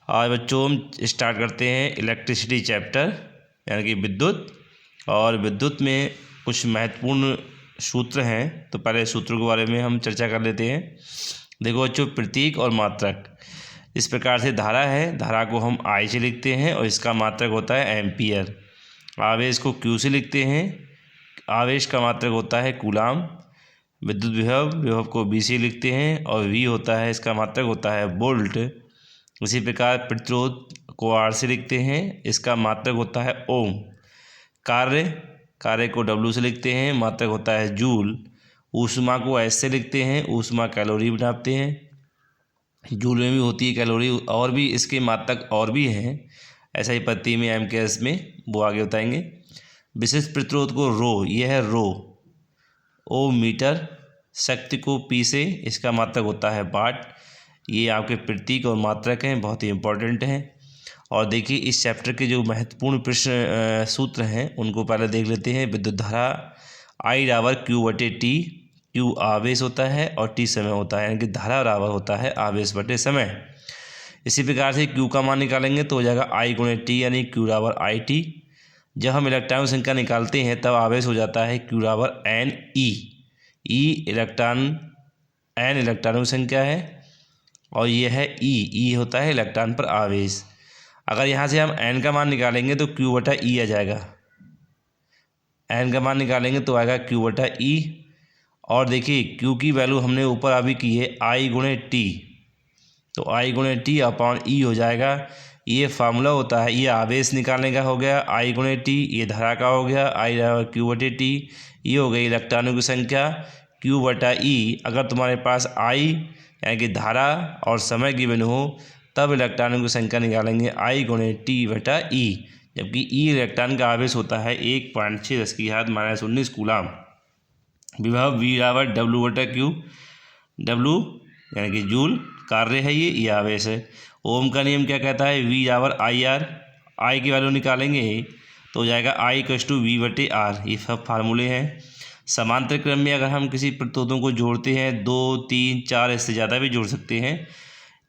आज बच्चों हम स्टार्ट करते हैं इलेक्ट्रिसिटी चैप्टर यानी कि विद्युत। और विद्युत में कुछ महत्वपूर्ण सूत्र हैं, तो पहले सूत्रों के बारे में हम चर्चा कर लेते हैं। देखो बच्चों, प्रतीक और मात्रक इस प्रकार से धारा है, धारा को हम आई से लिखते हैं और इसका मात्रक होता है एम्पियर। आवेश को क्यू से लिखते हैं, आवेश का मात्रक होता है कूलाम। विद्युत विभव, विभव को बी से लिखते हैं और वी होता है, इसका मात्रक होता है वोल्ट। उसी प्रकार प्रतिरोध को आर से लिखते हैं, इसका मात्रक होता है ओम। कार्य, कार्य को डब्ल्यू से लिखते हैं, मात्रक होता है जूल। ऊष्मा को एस से लिखते हैं, ऊष्मा कैलोरी नापते हैं। जूल में भी होती है कैलोरी, और भी इसके मात्रक और भी हैं, ऐसा ही पत्ती में एम के एस में वो आगे बताएंगे। विशिष्ट प्रतिरोध को रो, यह है रो। ओ मीटर। शक्ति को पी से, इसका मात्रक होता है वाट। ये आपके प्रतीक और मात्रक हैं, बहुत ही इंपॉर्टेंट हैं। और देखिए इस चैप्टर के जो महत्वपूर्ण प्रश्न सूत्र हैं उनको पहले देख लेते हैं। विद्युत धारा आई बराबर क्यू बटे टी। क्यू आवेश होता है और टी समय होता है, यानी कि धारा बराबर होता है आवेश बटे समय। इसी प्रकार से क्यू का मान निकालेंगे तो हो जाएगा आई गुणे टी, यानी क्यू बराबर आई टी। जब हम इलेक्ट्रॉन संख्या निकालते हैं तब आवेश हो जाता है क्यू बराबर एन ई। ई इलेक्ट्रॉन, एन इलेक्ट्रॉनों की संख्या है और ये है ई होता है इलेक्ट्रॉन पर आवेश। अगर यहाँ से हम एन का मान निकालेंगे तो क्यू बटा ई आ जाएगा। एन का मान निकालेंगे तो आएगा क्यू बटा ई। और देखिए क्यू की वैल्यू हमने ऊपर अभी की है आई गुणे टी, तो आई गुणे टी अपॉन ई हो जाएगा। ये फार्मूला होता है, ये आवेश निकालने का हो गया आई गुणे टी, ये धारा का हो गया आई क्यू बटे टी। ये हो गई इलेक्ट्रॉनों की संख्या क्यू बटा ई। अगर तुम्हारे पास आई यानी कि धारा और समय गिवन हो तब इलेक्ट्रॉनों की संख्या निकालेंगे आई गुणे टी बटा ई, जबकि ई इलेक्ट्रॉन का आवेश होता है 1.6 × 10⁻⁹ कूलाम। विभव वी बराबर डब्ल्यू बटा क्यू। डब्ल्यू यानी कि जूल कार्य है, ये आवेश है। ओम का नियम क्या कहता है, वी बराबर आई आर। आई की वैल्यू निकालेंगे तो हो जाएगा आई इक्वल्स टू वी बटे आर। ये सब फार्मूले हैं। समांतर क्रम में अगर हम किसी प्रतिरोधों को जोड़ते हैं 2, 3, 4 इससे ज़्यादा भी जोड़ सकते हैं,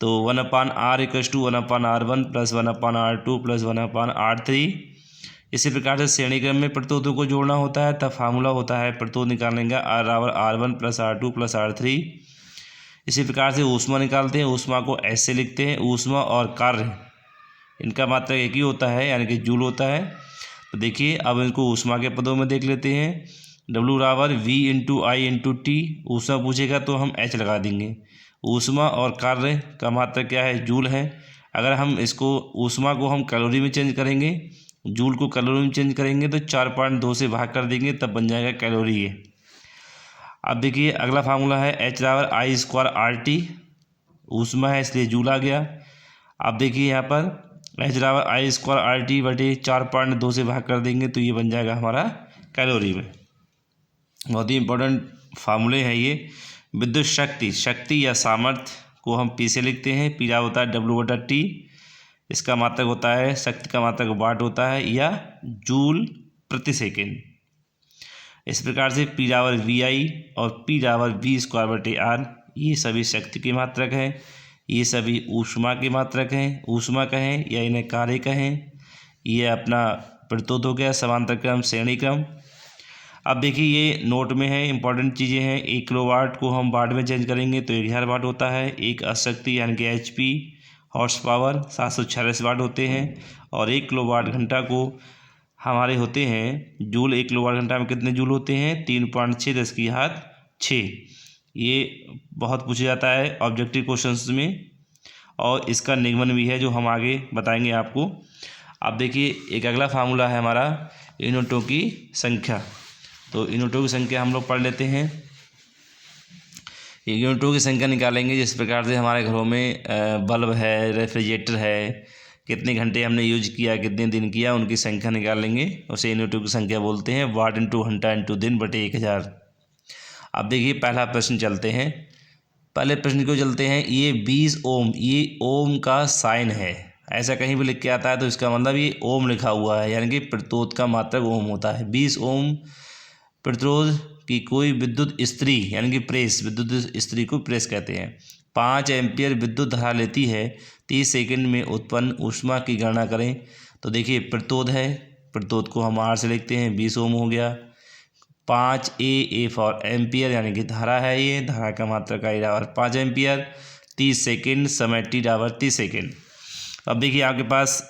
तो 1/r equals to 1/r1 plus 1/r2 plus 1/r3। इसी प्रकार से श्रेणी क्रम में प्रतिरोधों को जोड़ना होता है तब फार्मूला होता है प्रतिरोध निकालने का R बराबर R1 plus R2 plus R3। इसी प्रकार से ऊष्मा निकालते हैं, ऊष्मा को S से लिखते हैं। ऊष्मा और कार्य इनका मात्रक एक ही होता है, यानी कि जूल होता है। तो देखिए अब इनको ऊष्मा के पदों में देख लेते हैं। W बराबर V इंटू आई इंटू टी। ऊष्मा पूछेगा तो हम H लगा देंगे। ऊष्मा और कार्य का मात्रक क्या है, जूल है। अगर हम इसको ऊष्मा को हम कैलोरी में चेंज करेंगे, जूल को कैलोरी में चेंज करेंगे तो 4.2 से भाग कर देंगे तब बन जाएगा कैलोरी ये। अब देखिए अगला फार्मूला है H बराबर आई स्क्वायर आर टी। ऊष्मा है इसलिए जूल आ गया। अब देखिए यहाँ पर H बराबर आई स्क्वायर आर टी बटे 4.2 से भाग कर देंगे तो ये बन जाएगा हमारा कैलोरी में। बहुत ही इंपॉर्टेंट फार्मूले हैं ये। विद्युत शक्ति, शक्ति या सामर्थ्य को हम पी से लिखते हैं। पी होता है डब्ल्यू बटा टी। इसका मात्रक होता है, शक्ति का मात्रक वाट होता है या जूल प्रति सेकेंड। इस प्रकार से पी बराबर वी आई और पी बराबर वी स्क्वायर बटे आर, ये सभी शक्ति के मात्रक हैं। ये सभी ऊष्मा के मात्रक हैं। ऊष्मा कहें या इन्हें कार्य कहें। ये अपना प्रतिरोध हो गया, समांतर क्रम, श्रेणी क्रम। अब देखिए ये नोट में है, इंपॉर्टेंट चीज़ें हैं। 1 किलोवाट को हम वाट में चेंज करेंगे तो 1000 वाट होता है। एक अशक्ति यानी कि HP हॉर्स पावर 746 वाट होते हैं। और 1 किलोवाट घंटा को हमारे होते हैं जूल। 1 किलोवाट घंटा में कितने जूल होते हैं, 3.6 × 10⁻⁶। ये बहुत पूछा जाता है ऑब्जेक्टिव क्वेश्चंस में, और इसका निगमन भी है जो हम आगे बताएंगे आपको। अब देखिए एक अगला फार्मूला है हमारा यूनिटों की संख्या। तो यूनिटों की संख्या हम लोग पढ़ लेते हैं। यूनिटों की संख्या निकालेंगे जिस प्रकार से हमारे घरों में बल्ब है, रेफ्रिजरेटर है, कितने घंटे हमने यूज किया, कितने दिन किया, उनकी संख्या निकाल लेंगे, उसे यूनिटों की संख्या बोलते हैं। वाट इंटू घंटा इंटू दिन बटे 1000। अब देखिए पहला प्रश्न चलते हैं। पहले प्रश्न को चलते हैं। ये 20 ओम, ये ओम का साइन है, ऐसा कहीं भी लिख के आता है तो इसका मतलब ये ओम लिखा हुआ है, यानी कि प्रतिरोध का मात्रक ओम होता है। 20 ओम प्रतिरोध की कोई विद्युत इस्त्री यानी कि प्रेस, विद्युत इस्त्री को प्रेस कहते हैं, 5 एम्पियर विद्युत धारा लेती है 30 सेकंड में उत्पन्न ऊष्मा की गणना करें। तो देखिए प्रतिरोध है, प्रतिरोध को हम R से लिखते हैं, 20 ओम हो गया। 5 ए फॉर एम्पियर यानी कि धारा है, ये धारा का मात्रा का बराबर 5 एम्पियर। 30 सेकंड, समय टी बराबर 30 सेकंड। अब देखिए आपके पास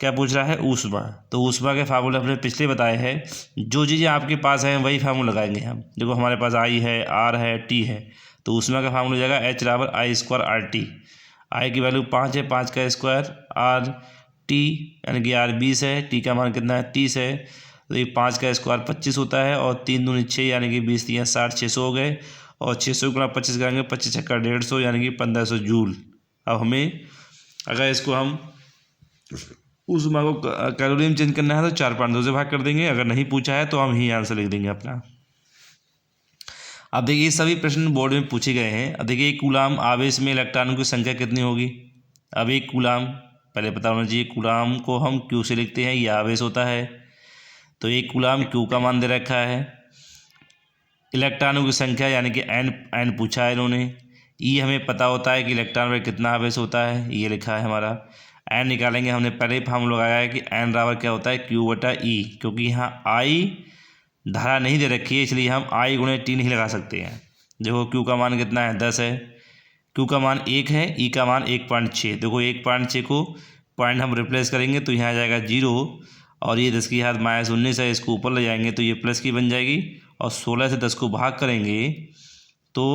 क्या पूछ रहा है, ऊष्मा। तो ऊष्मा के फार्मूले हमने पिछले बताए हैं, जो चीज़ें आपके पास हैं वही फार्मूला लगाएंगे हम। देखो हमारे पास आई है, आर है, टी है, तो ऊष्मा का फार्मूला हो जाएगा H बराबर आई स्क्वायर आर टी। आई की वैल्यू 5 है, 5 का स्क्वायर, आर टी यानी कि आर 20 है, टी का मान कितना है 30 है, तो ये 5 का स्क्वायर 25 होता है, और 3 दूनी 6 यानी कि 20 3 60, 600 हो गए, और 600 गुणा 25 करेंगे, 25 छक्का 150 यानी कि 1500 जूल। अब हमें अगर इसको हम ऊष्मा को कैलोरी में चेंज करना है तो 4.2 से भाग कर देंगे। अगर नहीं पूछा है तो हम ही आंसर लिख देंगे अपना। अब देखिए सभी प्रश्न बोर्ड में पूछे गए हैं। अब देखिए कूलाम आवेश में इलेक्ट्रॉनों की संख्या कितनी होगी। अब एक कूलाम पहले पता होना चाहिए, कूलाम को हम क्यू से लिखते हैं, यह आवेश होता है। तो एक कूलाम क्यू का मान दे रखा है। इलेक्ट्रॉनों की संख्या यानी कि एन पूछा है इन्होंने। ई हमें पता होता है कि इलेक्ट्रॉन में कितना आवेश होता है, ये लिखा है हमारा। एन निकालेंगे, हमने पहले ही फार्मूला लगाया है कि एन बराबर क्या होता है क्यू बटा ई, क्योंकि यहाँ आई धारा नहीं दे रखी है इसलिए हम आई गुणे टी नहीं लगा सकते हैं। देखो क्यू का मान कितना है 10 है, क्यू का मान 1 है, ई का मान 1.6। देखो 1.6 को पॉइंट हम रिप्लेस करेंगे तो यहाँ आ जाएगा 0, और ये 10 की घात -19 है, इसको ऊपर ले जाएंगे तो ये प्लस की बन जाएगी, और 16 से 10 को भाग करेंगे तो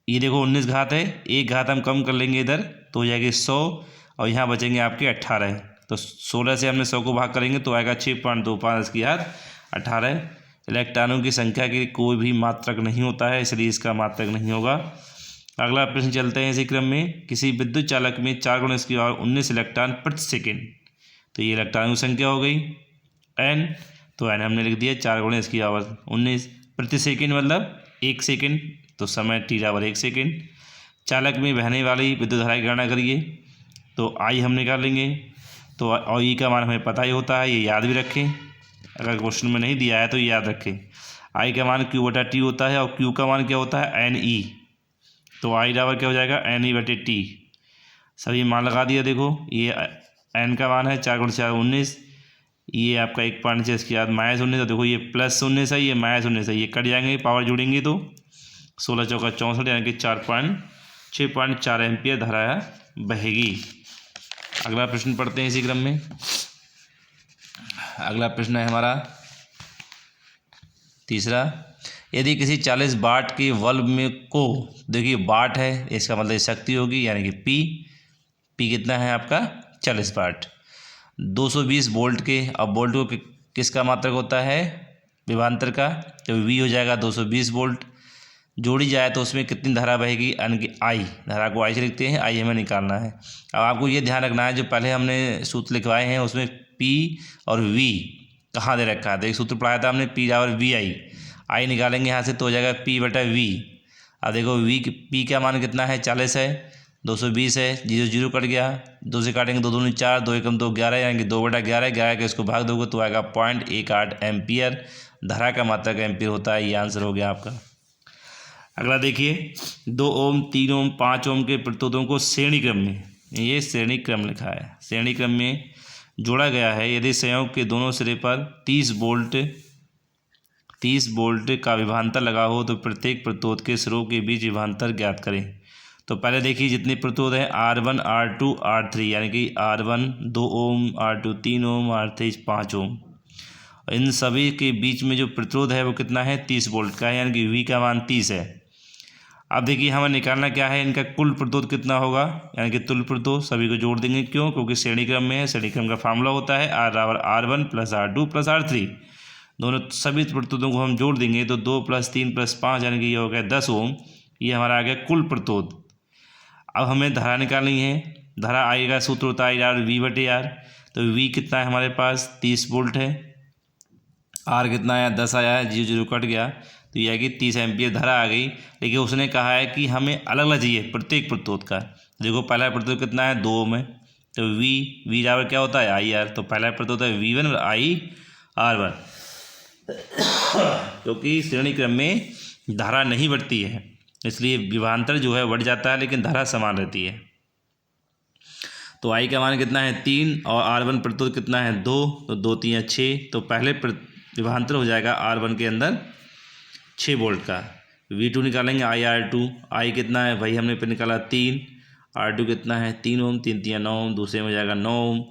ये देखो 19 घात है, एक घात हम कम कर लेंगे इधर तो हो जाएगी 100, और यहाँ बचेंगे आपके 18। तो 16 से हमने 100 को भाग करेंगे तो आएगा 6.25 की घात 18। इलेक्ट्रॉनों की संख्या की कोई भी मात्रक नहीं होता है, इसलिए इसका मात्रक नहीं होगा। अगला प्रश्न चलते हैं इसी क्रम में। किसी विद्युत चालक में 4 × 10⁻19 इलेक्ट्रॉन प्रति सेकेंड, तो ये इलेक्ट्रॉनों की संख्या हो गई एन, तो एन हमने लिख दिया 4 × 10⁻19 प्रति सेकेंड, मतलब 1 सेकेंड, तो समय टी बराबर 1 सेकेंड। चालक में बहने वाली विद्युत धारा की गणना करिए, तो आई हम निकाल लेंगे, तो और ई का मान हमें पता ही होता है, ये याद भी रखें, अगर क्वेश्चन में नहीं दिया है तो ये याद रखें। आई का मान क्यू बटा टी होता है, और क्यू का मान क्या होता है एन ई, तो आई बराबर क्या हो जाएगा एन ई बटे टी। सभी मान लगा दिया। देखो ये एन का मान है 4 × 4=19, ये आपका 1.6 इसके बाद -19, तो देखो ये +19 है, ये -19 है, ये कट जाएंगे, पावर जोड़ेंगे तो 16 चौका 64 यानी कि 6.4 एम्पियर धारा बहेगी। अगला प्रश्न पढ़ते हैं इसी क्रम में। अगला प्रश्न है हमारा तीसरा। यदि किसी 40 वाट के बल्ब में को, देखिए वाट है इसका मतलब शक्ति होगी यानी कि पी कितना है आपका 40 वाट, 220 वोल्ट के। अब वोल्ट को किसका मात्रक होता है, विभवांतर का, तो वी हो जाएगा 220 वोल्ट। जोड़ी जाए तो उसमें कितनी धारा बहेगी, यानी कि आई, धारा को आई से लिखते हैं, आई हमें निकालना है। अब आपको ये ध्यान रखना है जो पहले हमने सूत्र लिखवाए हैं उसमें पी और वी कहाँ दे रखा है। तो एक सूत्र पढ़ाया था हमने पी और वी आई निकालेंगे यहाँ से तो हो जाएगा पी बटा वी। अब देखो पी का मान कितना है 40 है, 220 है, 0 0 कट गया, 2 से काटेंगे 2 दूनी 4, 2 एकम 2 11 यानी कि 2/11, 11 के इसको भाग दोगे तो आएगा 0.18 एम्पियर। धारा का मात्रक एम्पियर होता है, ये आंसर हो गया आपका। अगला देखिए 2 ओम, 3 ओम, 5 ओम के प्रतिरोधों को श्रेणी क्रम में, ये श्रेणी क्रम लिखा है, श्रेणी क्रम में जोड़ा गया है। यदि संयोग के दोनों सिरे पर 30 वोल्ट का विभवांतर लगा हो तो प्रत्येक प्रतिरोध के सिरों के बीच विभवांतर ज्ञात करें। तो पहले देखिए जितने प्रतिरोध हैं R1 R2 R3 यानी कि R1 2 ओम, R2 3 ओम, R3 5 ओम, इन सभी के बीच में जो प्रतिरोध है वो कितना है 30 वोल्ट का है, यानी कि V का मान 30 है। अब देखिए हमें निकालना क्या है, इनका कुल प्रतिरोध कितना होगा, यानी कि तुल्य प्रतिरोध, सभी को जोड़ देंगे। क्यों, क्योंकि श्रेणी क्रम में है, श्रेणी क्रम का फार्मूला होता है R बराबर R1 + R2 + R3। दोनों सभी प्रतिरोधों को हम जोड़ देंगे तो 2 + 3 + 5 यानी कि ये हो गया 10 ओम, ये हमारा आ गया कुल प्रतिरोध। अब हमें धारा निकालनी है, धारा आई का सूत्र होता है यार V/R, तो V कितना है हमारे पास 30 वोल्ट है, R कितना आया 10 आया है, 0 0 कट गया तो यह कि 30 एम्पियर धारा आ गई। लेकिन उसने कहा है कि हमें अलग अलग चाहिए प्रत्येक प्रतिरोध का। देखो पहला प्रतिरोध कितना है 2 ओम है, तो V बराबर क्या होता है IR, तो पहला प्रतिरोध है V1 और IR1 क्योंकि श्रेणी क्रम में धारा नहीं बढ़ती है, इसलिए विभवांतर जो है बढ़ जाता है लेकिन धारा समान रहती है। तो आई का मान कितना है 3 और R1 प्रतिरोध कितना है 2, तो 2 3 6, तो पहले विभवांतर हो जाएगा R1 के अंदर 6 वोल्ट का। V2 निकालेंगे IR2, आई कितना है भाई हमने पे निकाला 3, R2 कितना है 3 ओम, 3 3 9 ओम, दूसरे में हो जाएगा 9 ओम।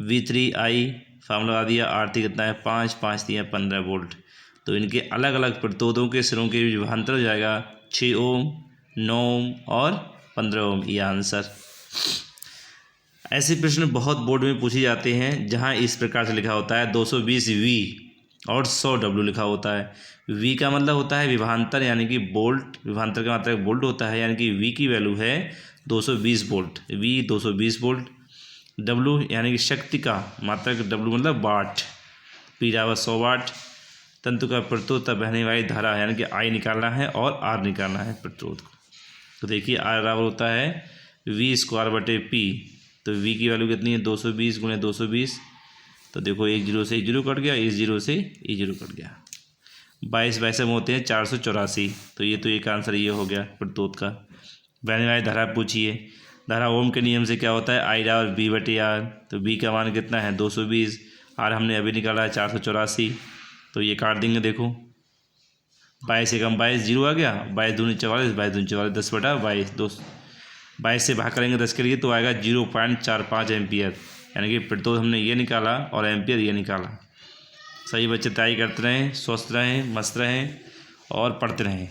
V3 आई फार्मूला लगा दिया, R3 कितना है 5, 5 3 15 वोल्ट। तो इनके अलग अलग प्रतिरोधों के सिरों के विभवांतर हो जाएगा 6 ओम, 9 ओम और 15 ओम, ये आंसर। ऐसे प्रश्न बहुत बोर्ड में पूछे जाते हैं जहां इस प्रकार से लिखा होता है 220 V और 100 W लिखा होता है। V का मतलब होता है विभवांतर यानी कि वोल्ट, विभवांतर का मात्रक वोल्ट होता है, यानी कि V की वैल्यू है 220 वोल्ट, V 220 वोल्ट। W यानी कि शक्ति का मात्रक, W मतलब वाट, P बराबर 100 वाट। तंतु का प्रतिरोध तब बहने वाली धारा यानी कि I निकालना है और R निकालना है प्रतिरोध को। तो देखिए R बराबर होता है V²/P, तो V की वैल्यू कितनी है 220 × 220, तो देखो 1 0 से 1 0 कट गया, 1 0 से 1 0 कट गया, 22 22 में होते हैं 484, तो ये तो एक आंसर ये हो गया प्रतिरोध का। बहने वाली धारा पूछिए, धारा ओम के नियम से क्या होता है I बराबर V/R, तो V का मान कितना है 220, R हमने अभी निकाला है 484, तो ये काट देंगे, देखो 22 से कम 22 0 आ गया, 22 दूनी 44, 22 दूनी 44, 10/22, 22 से भाग करेंगे 10 के लिए तो आएगा 0.45 एम्पियर, यानी कि प्रतिरोध हमने ये निकाला और एम्पियर ये निकाला। सही बच्चे तैयारी करते रहें, स्वस्थ रहें, मस्त रहें और पढ़ते रहें।